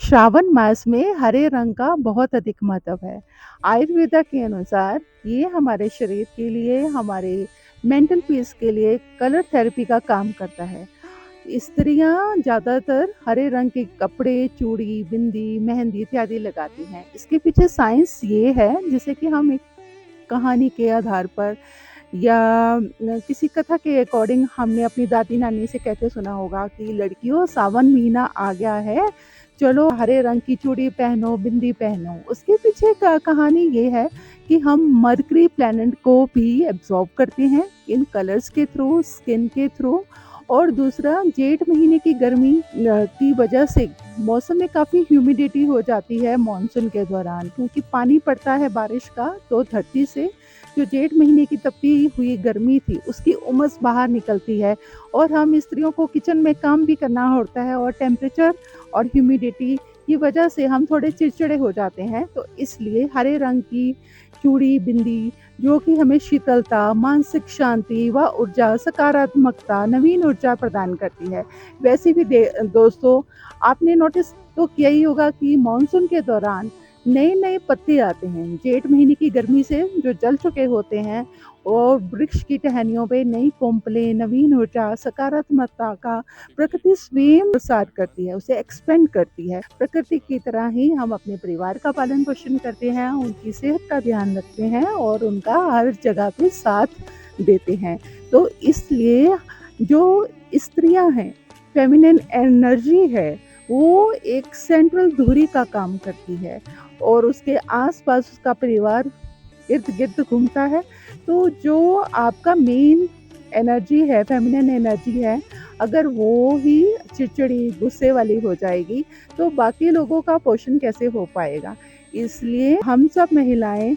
श्रावण मास में हरे रंग का बहुत अधिक महत्व है। आयुर्वेदा के अनुसार ये हमारे शरीर के लिए, हमारे मेंटल पीस के लिए कलर थेरेपी का काम करता है। स्त्रियां ज़्यादातर हरे रंग के कपड़े, चूड़ी, बिंदी, मेहंदी इत्यादि लगाती हैं। इसके पीछे साइंस ये है, जैसे कि हम एक कहानी के आधार पर या किसी कथा के अकॉर्डिंग हमने अपनी दादी नानी से कहते सुना होगा कि लड़कियों सावन महीना आ गया है, चलो हरे रंग की चूड़ी पहनो, बिंदी पहनो। उसके पीछे का कहानी ये है कि हम मरकरी प्लैनेट को भी एब्जॉर्ब करते हैं इन कलर्स के थ्रू, स्किन के थ्रू। और दूसरा, जेठ महीने की गर्मी की वजह से मौसम में काफ़ी ह्यूमिडिटी हो जाती है मॉनसून के दौरान, क्योंकि पानी पड़ता है बारिश का, तो धरती से जो जेठ महीने की तपती हुई गर्मी थी उसकी उमस बाहर निकलती है। और हम स्त्रियों को किचन में काम भी करना होता है, और टेम्परेचर और ह्यूमिडिटी की वजह से हम थोड़े चिड़चिड़े हो जाते हैं। तो इसलिए हरे रंग की चूड़ी, बिंदी, जो कि हमें शीतलता, मानसिक शांति व ऊर्जा, सकारात्मकता, नवीन ऊर्जा प्रदान करती है। वैसे भी दोस्तों, आपने नोटिस तो किया ही होगा कि मानसून के दौरान नए नए पत्ते आते हैं। जेठ महीने की गर्मी से जो जल चुके होते हैं, और वृक्ष की टहनियों पे नई कोंपलें, नवीन ऊर्जा, सकारात्मकता का प्रकृति स्वयं प्रसार करती है, उसे एक्सपेंड करती है। प्रकृति की तरह ही हम अपने परिवार का पालन पोषण करते हैं, उनकी सेहत का ध्यान रखते हैं और उनका हर जगह पे साथ देते हैं। तो इसलिए जो स्त्रियां हैं, फेमिनिन एनर्जी है, वो एक सेंट्रल धुरी का काम करती है और उसके आसपास उसका परिवार इर्द गिर्द घूमता है। तो जो आपका मेन एनर्जी है, फेमिनिन एनर्जी है, अगर वो ही चिड़चिड़ी, गुस्से वाली हो जाएगी तो बाकी लोगों का पोषण कैसे हो पाएगा। इसलिए हम सब महिलाएं,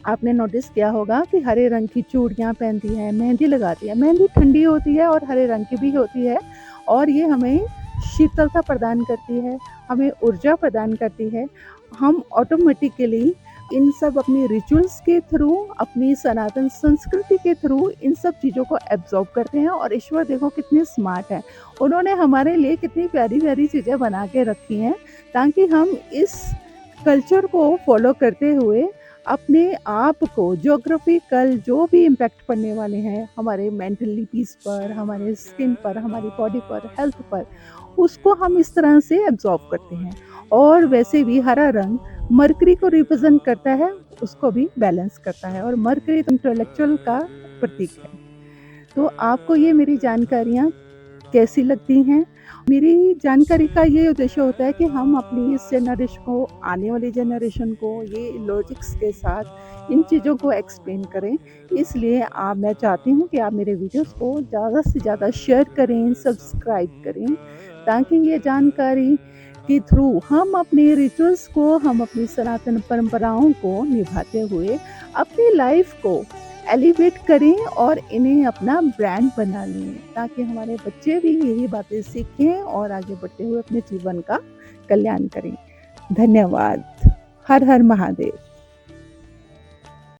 आपने नोटिस किया होगा कि हरे रंग की चूड़ियाँ पहनती हैं, मेहंदी लगाती है। मेहंदी ठंडी होती है और हरे रंग की भी होती है, और ये हमें शीतलता प्रदान करती है, हमें ऊर्जा प्रदान करती है। हम ऑटोमेटिकली इन सब अपनी रिचुअल्स के थ्रू, अपनी सनातन संस्कृति के थ्रू इन सब चीज़ों को एब्जॉर्ब करते हैं। और ईश्वर देखो कितने स्मार्ट है, उन्होंने हमारे लिए कितनी प्यारी प्यारी चीज़ें बना के रखी हैं, ताकि हम इस कल्चर को फॉलो करते हुए अपने आप को ज्योग्राफिकल जो भी इम्पैक्ट पड़ने वाले हैं हमारे मेंटली पीस पर, हमारे स्किन पर, हमारी बॉडी पर, हेल्थ पर, उसको हम इस तरह से एब्जॉर्ब करते हैं। और वैसे भी हरा रंग मरकरी को रिप्रेजेंट करता है, उसको भी बैलेंस करता है, और मरकरी इंटेलेक्चुअल का प्रतीक है। तो आपको ये मेरी जानकारियाँ कैसी लगती हैं? मेरी जानकारी का ये उद्देश्य होता है कि हम अपनी इस जनरेशन को, आने वाली जनरेशन को ये लॉजिक्स के साथ इन चीज़ों को एक्सप्लेन करें। इसलिए मैं चाहती हूँ कि आप मेरे वीडियोस को ज़्यादा से ज़्यादा शेयर करें, सब्सक्राइब करें, ताकि ये जानकारी के थ्रू हम अपने रिचुअल्स को, हम अपनी सनातन परंपराओं को निभाते हुए अपनी लाइफ को एलिवेट करें और इन्हें अपना ब्रांड बना लें, ताकि हमारे बच्चे भी यही बातें सीखें और आगे बढ़ते हुए अपने जीवन का कल्याण करें। धन्यवाद। हर हर महादेव।